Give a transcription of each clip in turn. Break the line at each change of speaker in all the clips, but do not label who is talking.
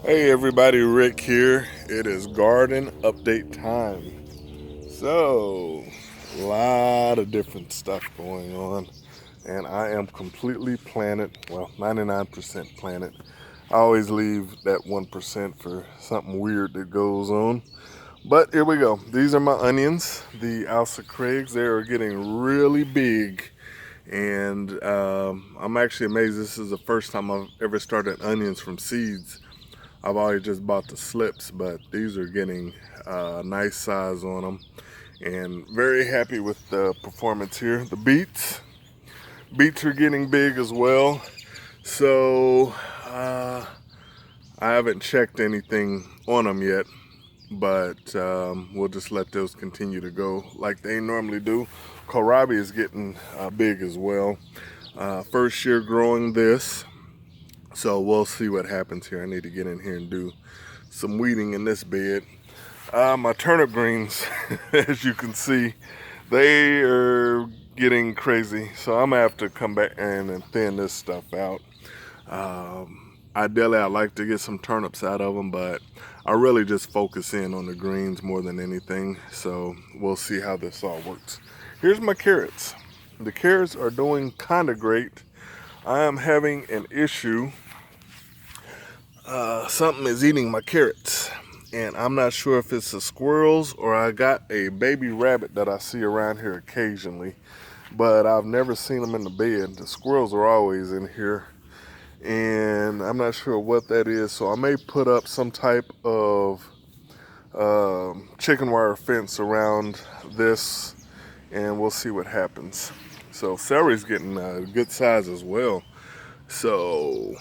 Hey everybody, Rick here. It is garden update time. So, a lot of different stuff going on, and I am completely planted, well, 99% planted. I always leave that 1% for something weird that goes on. But here we go. These are my onions, the Alsa Craigs. They are getting really big, and I'm actually amazed. This is the first time I've ever started onions from seeds. I've already just bought the slips, but these are getting nice size on them, and very happy with the performance here. The beets are getting big as well. So I haven't checked anything on them yet, but we'll just let those continue to go like they normally do. Kohlrabi is getting big as well. First year growing this, so we'll see what happens here. I need to get in here and do some weeding in this bed. My turnip greens, as you can see, they are getting crazy. So I'm gonna have to come back in and thin this stuff out. Ideally, I'd like to get some turnips out of them, but I really just focus in on the greens more than anything. So we'll see how this all works. Here's my carrots. The carrots are doing kind of great. I am having an issue. Something is eating my carrots, and I'm not sure if it's the squirrels or I got a baby rabbit that I see around here occasionally, but I've never seen them in the bed. The squirrels are always in here, and I'm not sure what that is, so I may put up some type of chicken wire fence around this, and we'll see what happens. So celery's getting a good size as well, so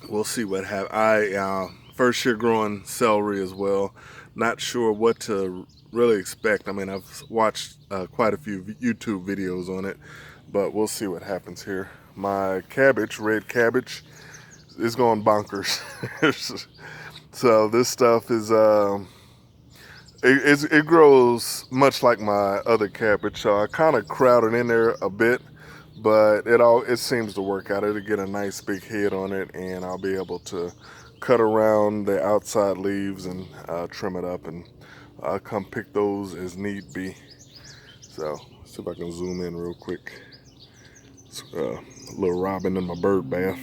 we'll see what happens. I first year growing celery as well. Not sure what to really expect. I mean, I've watched quite a few YouTube videos on it, but we'll see what happens here. My cabbage, red cabbage, is going bonkers. So this stuff is it grows much like my other cabbage. So I kind of crowded in there a bit, but it seems to work out. It'll get a nice big head on it, and I'll be able to cut around the outside leaves and trim it up, and come pick those as need be. So let's see if I can zoom in real quick. It's, little robin in my bird bath.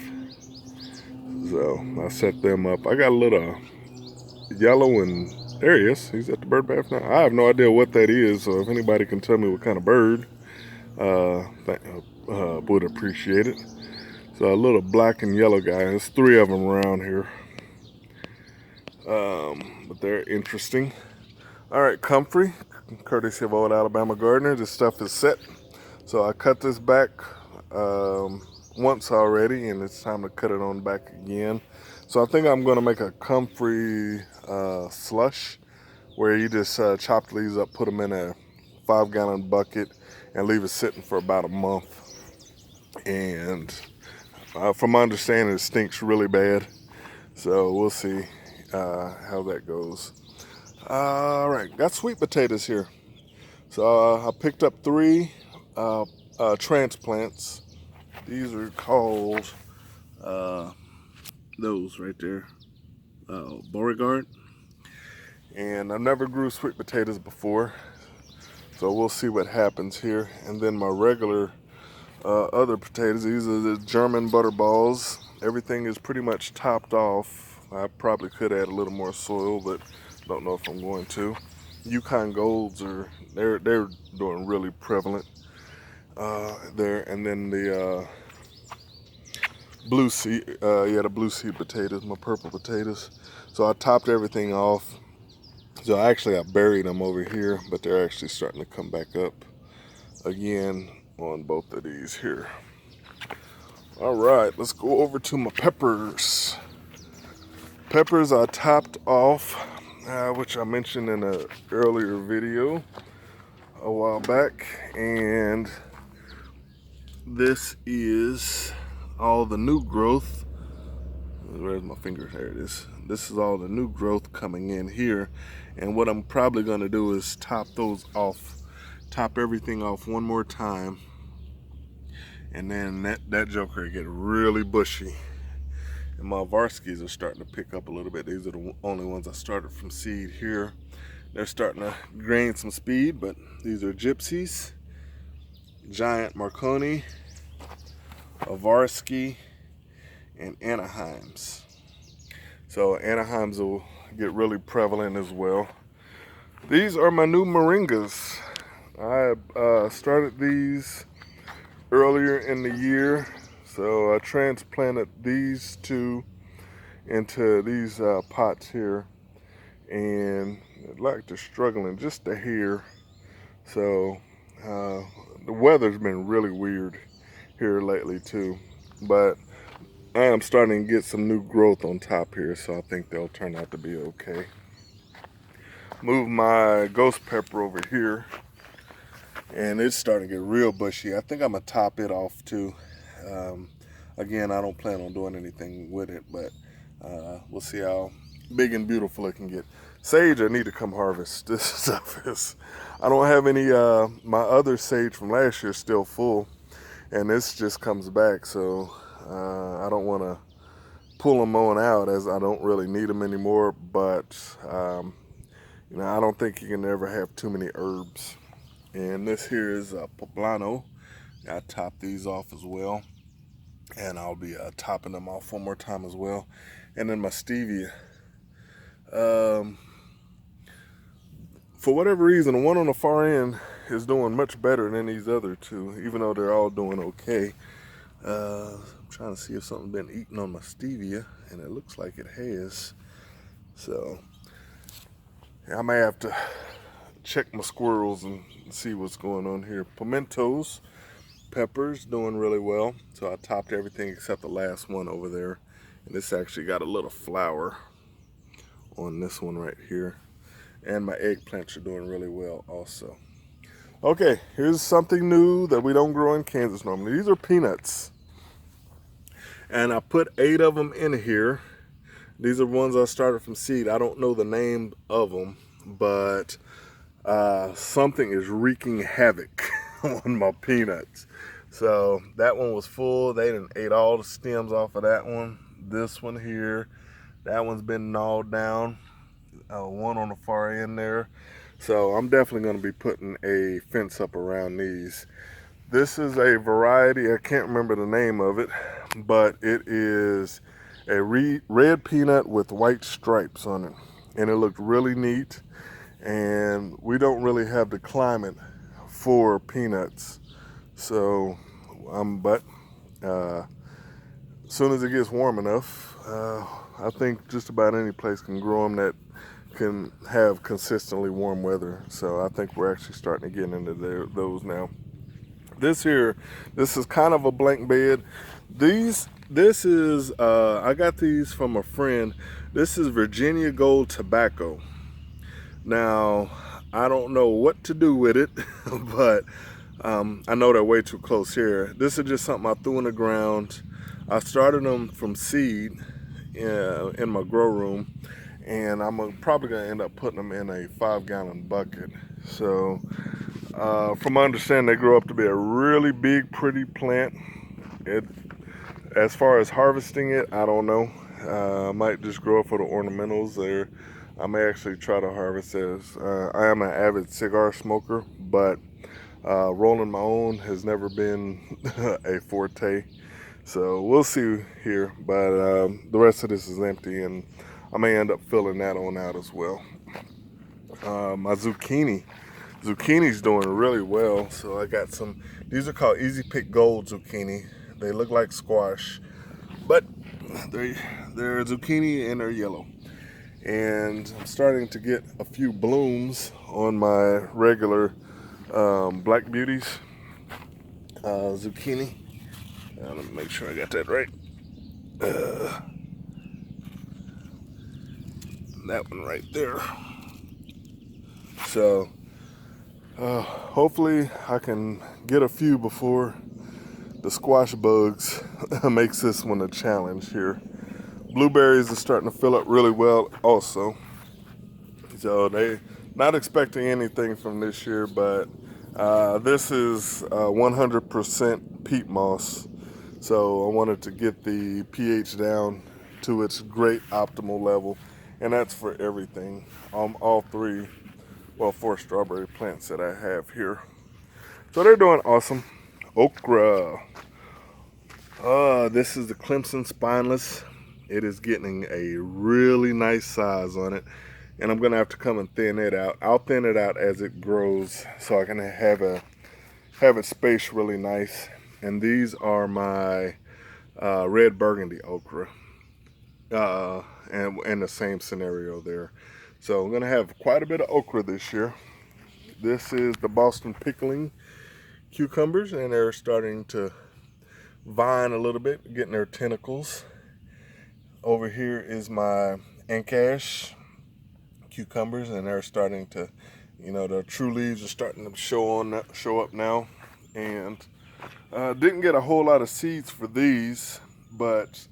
So I set them up. I got a little yellow, and there he is. He's at the bird bath now. I have no idea what that is, so if anybody can tell me what kind of bird, would appreciate it. So a little black and yellow guy. There's three of them around here, but they're interesting. All right, comfrey, courtesy of Old Alabama Gardener. This stuff is set, so I cut this back once already, and it's time to cut it on back again. So I think I'm going to make a comfrey slush, where you just chop the leaves up, put them in a 5-gallon bucket, and leave it sitting for about a month. And from my understanding, it stinks really bad. So we'll see how that goes. All right, got sweet potatoes here. So I picked up 3 transplants. These are called those right there, Beauregard. And I never grew sweet potatoes before, so we'll see what happens here. And then my regular other potatoes, these are the German butterballs. Everything is pretty much topped off. I probably could add a little more soil, but don't know if I'm going to. Yukon Golds they're doing really prevalent there. And then the blue seed, the blue seed potatoes, my purple potatoes. So I topped everything off. So I buried them over here, but they're actually starting to come back up again on both of these here. All right, let's go over to my peppers. Peppers I topped off, which I mentioned in an earlier video a while back, and this is all the new growth. Where's my finger? There it is. This is all the new growth coming in here, and what I'm probably going to do is top everything off one more time, and then that joker get really bushy, And my Varskis are starting to pick up a little bit. These are the only ones I started from seed here. They're starting to gain some speed, but these are Gypsies, Giant Marconi, a Varsky, and Anaheims. So Anaheims will get really prevalent as well. These are my new moringas. I started these earlier in the year, so I transplanted these two into these pots here, and like they're struggling just a hair. So the weather's been really weird here lately too, but I am starting to get some new growth on top here, so I think they'll turn out to be okay. Move my ghost pepper over here, and it's starting to get real bushy. I think I'm gonna top it off too. Again, I don't plan on doing anything with it, but we'll see how big and beautiful it can get. Sage, I need to come harvest. This stuff is, I don't have any, my other sage from last year is still full, and this just comes back, so I don't want to pull them on out, as I don't really need them anymore, but you know, I don't think you can ever have too many herbs. And this here is poblano. I top these off as well, and I'll be topping them off one more time as well. And then my stevia. For whatever reason, the one on the far end is doing much better than these other two, even though they're all doing okay. I'm trying to see if something's been eaten on my stevia, and it looks like it has. So I may have to check my squirrels and see what's going on here. Pimentos, peppers, doing really well. So I topped everything except the last one over there. And this actually got a little flower on this one right here. And my eggplants are doing really well also. Okay, here's something new that we don't grow in Kansas normally. These are peanuts. And I put 8 of them in here. These are ones I started from seed. I don't know the name of them, but something is wreaking havoc on my peanuts. So that one was full. They done ate all the stems off of that one. This one here, that one's been gnawed down. One on the far end there. So I'm definitely going to be putting a fence up around these. This is a variety, I can't remember the name of it, but it is a red peanut with white stripes on it. And it looked really neat. And we don't really have the climate for peanuts. So, as soon as it gets warm enough, I think just about any place can grow them that can have consistently warm weather. So I think we're actually starting to get into those now. This is kind of a blank bed. This is, I got these from a friend. This is Virginia Gold Tobacco. Now, I don't know what to do with it, but I know they're way too close here. This is just something I threw in the ground. I started them from seed in my grow room, and I'm probably gonna end up putting them in a 5-gallon bucket. So from my understanding, they grow up to be a really big, pretty plant. As far as harvesting it, I don't know. I might just grow it for the ornamentals there. I may actually try to harvest this. I am an avid cigar smoker, but rolling my own has never been a forte. So we'll see here, but the rest of this is empty, and I may end up filling that on out as well. My zucchini's doing really well. So I got some, these are called Easy Pick Gold zucchini. They look like squash, but they're zucchini and they're yellow. And I'm starting to get a few blooms on my regular Black Beauties zucchini. Let me make sure I got that right. That one right there. So hopefully I can get a few before the squash bugs makes this one a challenge here. Blueberries are starting to fill up really well also. So they not expecting anything from this year, but this is 100% peat moss. So I wanted to get the pH down to its great optimal level, and that's for everything. All three, well, 4 strawberry plants that I have here. So they're doing awesome. Okra. This is the Clemson Spineless. It is getting a really nice size on it, and I'm gonna have to come and thin it out. I'll thin it out as it grows so I can have it spaced really nice. And these are my red burgundy okra, and the same scenario there. So I'm gonna have quite a bit of okra this year. This is the Boston pickling cucumbers, and they're starting to vine a little bit, getting their tentacles. Over here is my Ancash cucumbers, and they're starting to, the true leaves are starting to show up now. And didn't get a whole lot of seeds for these, but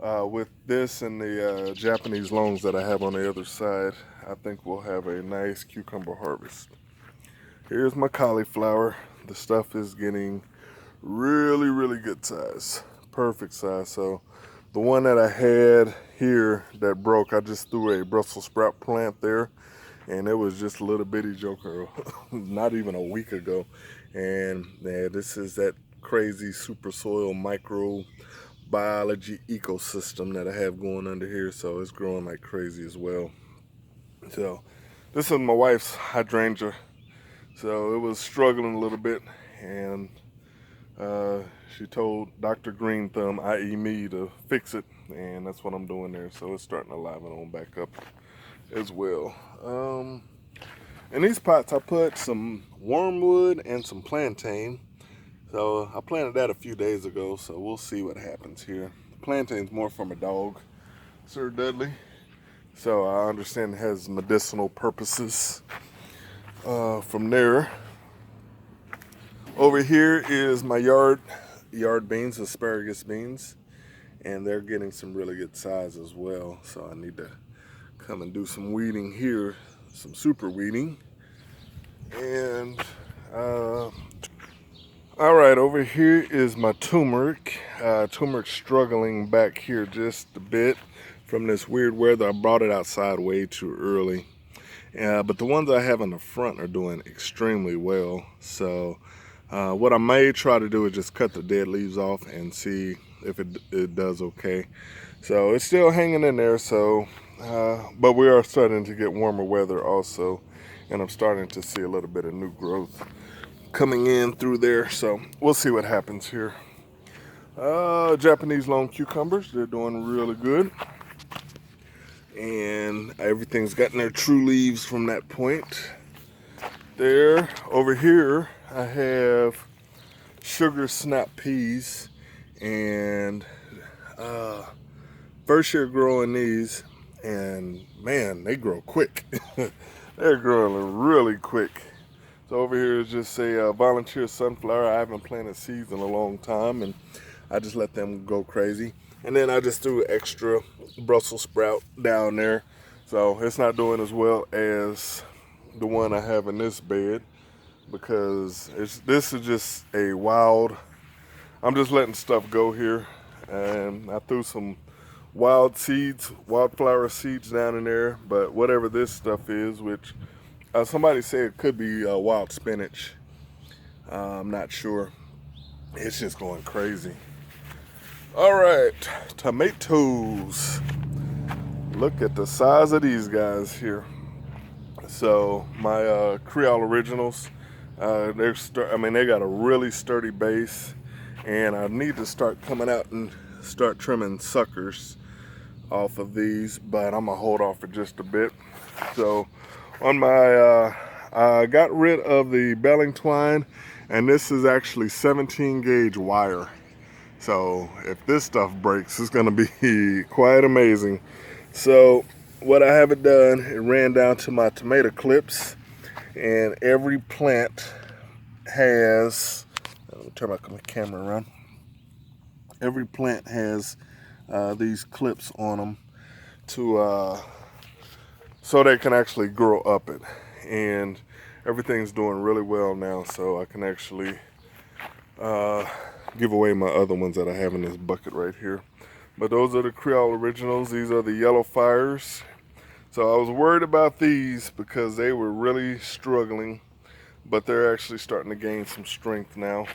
with this and the Japanese longs that I have on the other side, I think we'll have a nice cucumber harvest. Here's my cauliflower. The stuff is getting really, really good size, perfect size. So the one that I had here that broke, I just threw a Brussels sprout plant there, and it was just a little bitty joker not even a week ago. And yeah, this is that crazy super soil microbiology ecosystem that I have going under here, so it's growing like crazy as well. So this is my wife's hydrangea. So it was struggling a little bit, and she told Dr. Green Thumb, i.e. me, to fix it, and that's what I'm doing there. So it's starting to liven on back up as well. In these pots I put some wormwood and some plantain. So I planted that a few days ago, so we'll see what happens here. Plantain's more from a dog, Sir Dudley. So I understand it has medicinal purposes. From there, over here is my yard beans, asparagus beans, and they're getting some really good size as well. So I need to come and do some weeding here, some super weeding. And all right, over here is my turmeric. Turmeric's struggling back here just a bit from this weird weather. I brought it outside way too early. But the ones I have in the front are doing extremely well. So what I may try to do is just cut the dead leaves off and see if it does okay. So it's still hanging in there. So, but we are starting to get warmer weather also, and I'm starting to see a little bit of new growth coming in through there. So we'll see what happens here. Japanese long cucumbers, they're doing really good. And everything's gotten their true leaves from that point there. Over here I have sugar snap peas, and first year growing these, and man, they grow quick. They're growing really quick. So over here is just a volunteer sunflower. I haven't planted seeds in a long time, and I just let them go crazy. And then I just threw extra Brussels sprout down there. So it's not doing as well as the one I have in this bed, because this is just a wild, I'm just letting stuff go here. And I threw some wildflower seeds down in there. But whatever this stuff is, which somebody said it could be wild spinach. I'm not sure. It's just going crazy. All right, tomatoes. Look at the size of these guys here. So my Creole Originals, they got a really sturdy base, and I need to start coming out and start trimming suckers off of these, but I'm gonna hold off for just a bit. So on my, I got rid of the baling twine, and this is actually 17 gauge wire. So if this stuff breaks, it's gonna be quite amazing. So what I haven't done, it ran down to my tomato clips, and every plant has, let me turn my camera around. Every plant has these clips on them to so they can actually grow up it. And everything's doing really well now, so I can actually give away my other ones that I have in this bucket right here. But those are the Creole Originals. These are the Yellow Fires. So I was worried about these because they were really struggling, but they're actually starting to gain some strength now.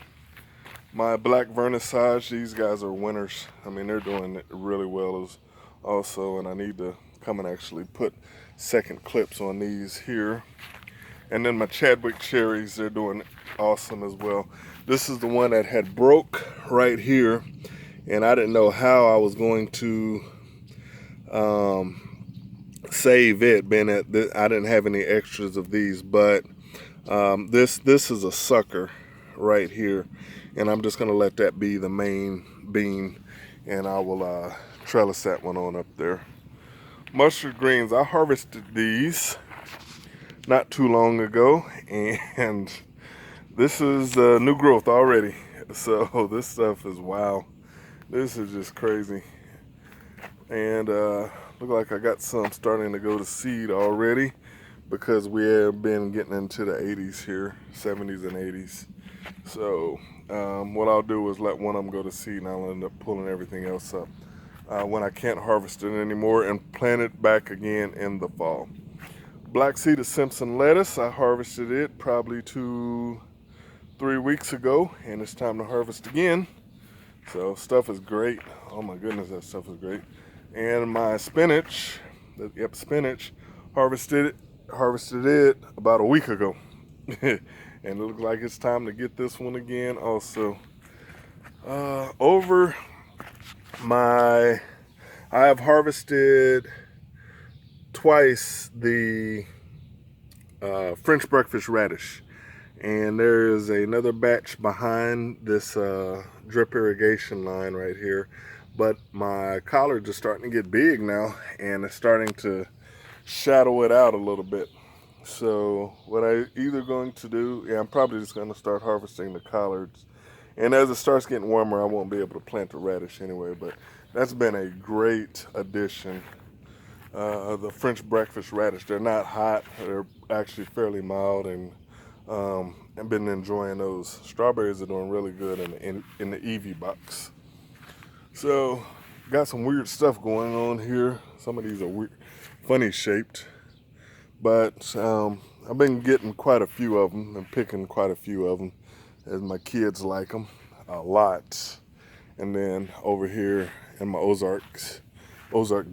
My Black Vernissage, these guys are winners. I mean, they're doing really well as also, and I need to come and actually put second clips on these here. And then my Chadwick Cherries, they're doing awesome as well. This is the one that had broke right here, and I didn't know how I was going to save it, being that I didn't have any extras of these, but this is a sucker right here, and I'm just gonna let that be the main bean, and I will trellis that one on up there. Mustard greens, I harvested these not too long ago, and this is new growth already. So this stuff is wow. This is just crazy. And look like I got some starting to go to seed already, because we have been getting into the 80s here, 70s and 80s. So what I'll do is let one of them go to seed, and I'll end up pulling everything else up when I can't harvest it anymore and plant it back again in the fall. Black seeded Simpson lettuce, I harvested it probably 2-3 weeks ago, and it's time to harvest again. So stuff is great. Oh my goodness, that stuff is great. And my spinach, spinach, harvested it about a week ago. And it looks like it's time to get this one again also. I have harvested twice the French breakfast radish. And there is another batch behind this drip irrigation line right here. But my collards are starting to get big now, and it's starting to shadow it out a little bit. So what I either going to do, I'm probably just going to start harvesting the collards. And as it starts getting warmer, I won't be able to plant the radish anyway. But that's been a great addition. The French breakfast radish, they're not hot. They're actually fairly mild, and I've been enjoying those. Strawberries are doing really good in the Eevee box. So, got some weird stuff going on here. Some of these are weird, funny shaped. But I've been getting quite a few of them and picking quite a few of them, as my kids like them a lot. And then over here in my Ozark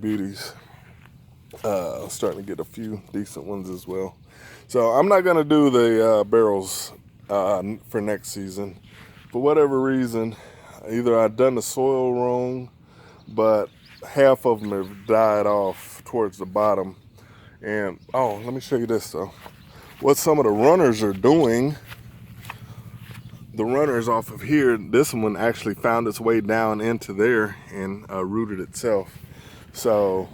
Beauties, starting to get a few decent ones as well. So I'm not going to do the barrels for next season. For whatever reason, either I've done the soil wrong, but half of them have died off towards the bottom. And, oh, let me show you this though. What some of the runners are doing, the runners off of here, this one actually found its way down into there and rooted itself. So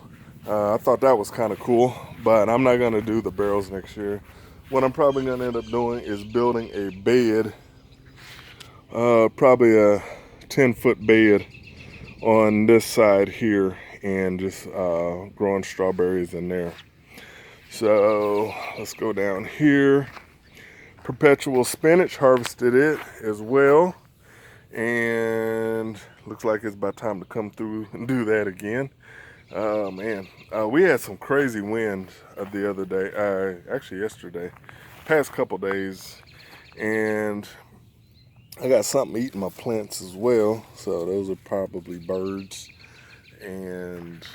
I thought that was kind of cool, but I'm not going to do the barrels next year. What I'm probably going to end up doing is building a bed, probably a 10-foot bed on this side here, and just growing strawberries in there. So let's go down here. Perpetual spinach, harvested it as well, and looks like it's about time to come through and do that again. Oh man, we had some crazy wind the other day, actually yesterday, past couple days, and I got something eating my plants as well, so those are probably birds. And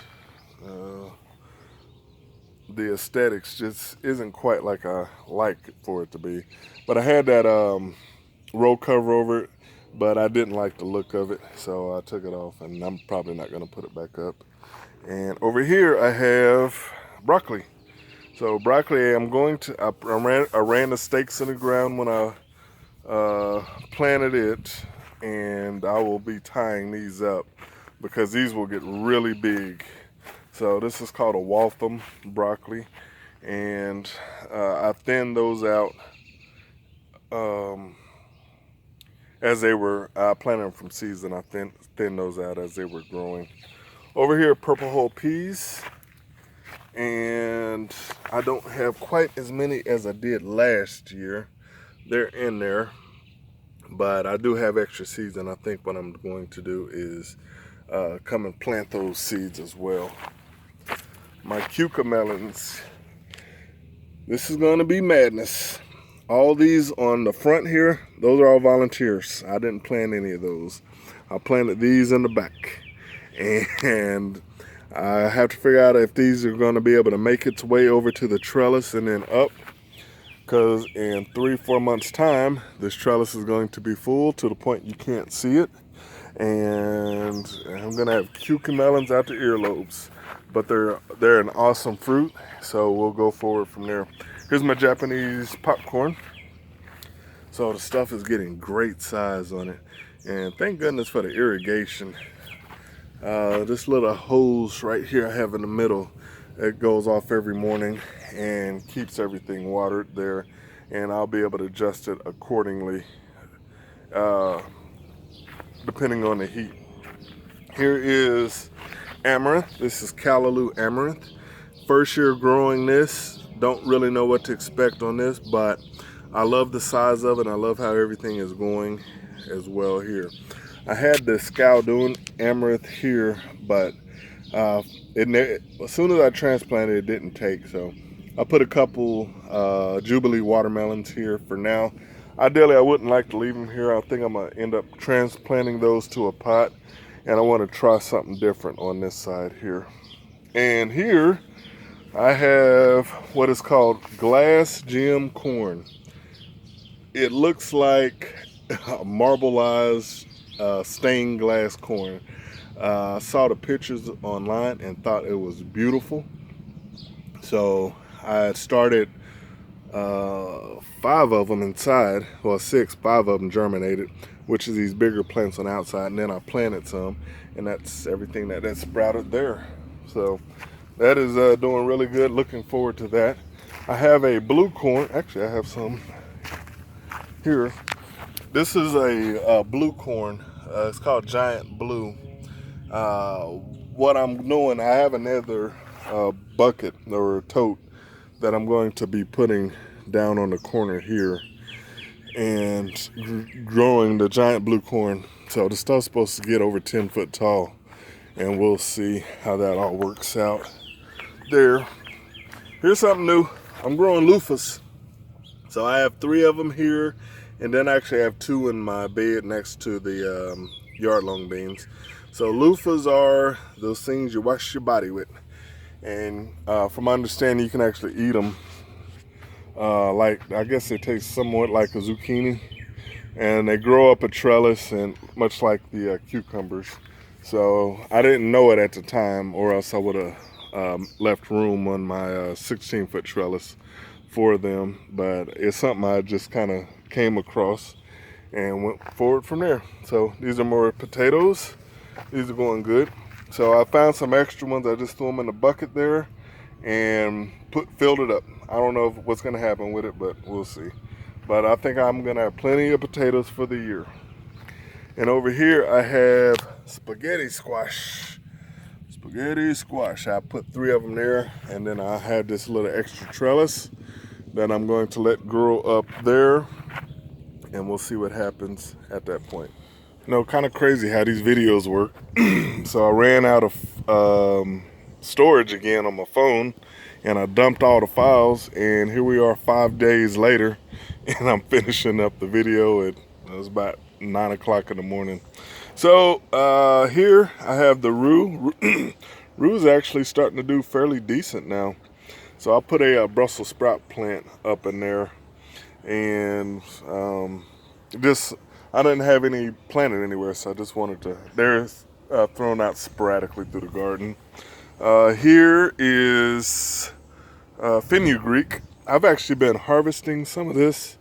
the aesthetics just isn't quite like I like for it to be. But I had that roll cover over it, but I didn't like the look of it, so I took it off, and I'm probably not going to put it back up. And over here I have broccoli. So broccoli, I'm going to, I ran the stakes in the ground when I planted it, and I will be tying these up because these will get really big. So this is called a Waltham broccoli, and I thinned those out as they were, I planted them from seeds, and I thinned those out as they were growing. Over here, purple hull peas, and I don't have quite as many as I did last year. They're in there, but I do have extra seeds, and I think what I'm going to do is come and plant those seeds as well. My cucamelons. This is going to be madness. All these on the front here, those are all volunteers. I didn't plant any of those. I planted these in the back. And I have to figure out if these are going to be able to make its way over to the trellis and then up. Because in 3-4 months time, this trellis is going to be full to the point you can't see it. And I'm going to have cucamelons out the earlobes. But they're an awesome fruit, so we'll go forward from there. Here's my Japanese popcorn. So the stuff is getting great size on it. And thank goodness for the irrigation. This little hose right here I have in the middle, it goes off every morning and keeps everything watered there. And I'll be able to adjust it accordingly, depending on the heat. Here is amaranth. This is Callaloo amaranth. First year growing this, don't really know what to expect on this, but I love the size of it. I love how everything is going as well here. I had the Scaldoon amaranth here, but as soon as I transplanted, it didn't take. So I put a couple Jubilee watermelons here for now. Ideally, I wouldn't like to leave them here. I think I'm gonna end up transplanting those to a pot. And I want to try something different on this side here. And here I have what is called glass gem corn. It looks like marbleized stained glass corn. I saw the pictures online and thought it was beautiful. So I started 5 of them inside, well 6, 5 of them germinated, which is these bigger plants on the outside, and then I planted some, and that's everything that sprouted there. So that is doing really good. Looking forward to that. I have a blue corn. Actually, I have some here. This is a blue corn. It's called Giant Blue. What I'm doing, I have another bucket or tote that I'm going to be putting down on the corner here and growing the giant blue corn. So the stuff's supposed to get over 10 foot tall, and we'll see how that all works out there. Here's something new. I'm growing loofahs. So I have 3 of them here, and then I actually have 2 in my bed next to the yard long beans. So loofahs are those things you wash your body with. And from my understanding, you can actually eat them. Like, I guess they taste somewhat like a zucchini. And they grow up a trellis, and much like the cucumbers. So I didn't know it at the time, or else I would have left room on my 16-foot trellis for them. But it's something I just kind of came across and went forward from there. So these are more potatoes. These are going good. So I found some extra ones. I just threw them in the bucket there and filled it up. I don't know what's going to happen with it, but we'll see. But I think I'm going to have plenty of potatoes for the year. And over here I have spaghetti squash. Spaghetti squash. I put 3 of them there, and then I have this little extra trellis that I'm going to let grow up there, and we'll see what happens at that point. You know, kind of crazy how these videos work. So I ran out of storage again on my phone, and I dumped all the files, and here we are 5 days later, and I'm finishing up the video. It was about 9 o'clock in the morning. So here I have the rue. Rue's actually starting to do fairly decent now. So I put a Brussels sprout plant up in there, and I didn't have any planted anywhere, so I just wanted to. They're thrown out sporadically through the garden. Here is fenugreek. I've actually been harvesting some of this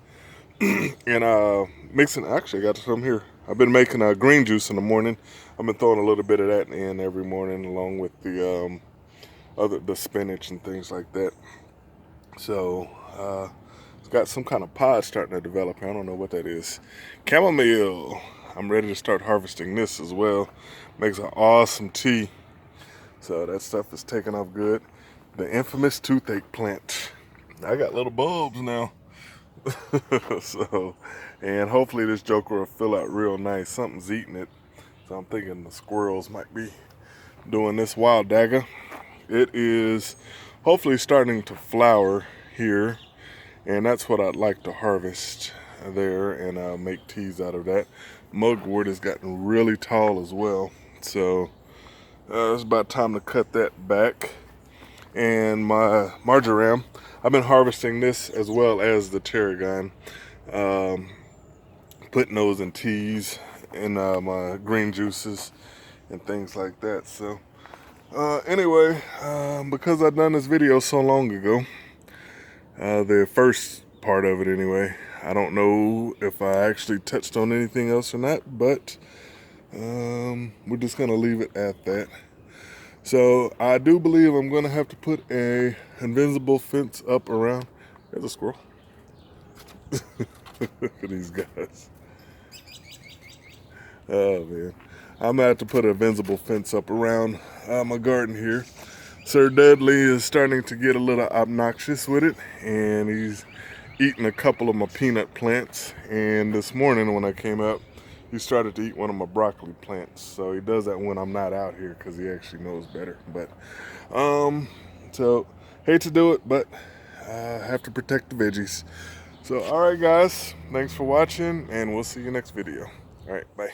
and mixing. Actually, I got some here. I've been making green juice in the morning. I've been throwing a little bit of that in every morning, along with the spinach and things like that. So it's got some kind of pod starting to develop. I don't know what that is. Chamomile. I'm ready to start harvesting this as well. Makes an awesome tea. So that stuff is taking off good. The infamous toothache plant. I got little bulbs now. So, and hopefully this joker will fill out real nice. Something's eating it. So I'm thinking the squirrels might be doing this wild dagger. It is hopefully starting to flower here, and that's what I'd like to harvest there and make teas out of that. Mugwort has gotten really tall as well, so it's about time to cut that back. And my marjoram, I've been harvesting this as well as the tarragon, putting those in teas and my green juices and things like that. So anyway, because I've done this video so long ago, the first part of it anyway, I don't know if I actually touched on anything else or not, but we're just gonna leave it at that. So I do believe I'm gonna have to put a invisible fence up around. There's a squirrel. Look at these guys. Oh man, I'm gonna have to put an invincible fence up around my garden here. Sir Dudley is starting to get a little obnoxious with it, and he's eating a couple of my peanut plants. And this morning when I came out, he started to eat one of my broccoli plants. So he does that when I'm not out here because he actually knows better. But so hate to do it, but I have to protect the veggies. So all right guys, thanks for watching, and we'll see you next video. All right, bye.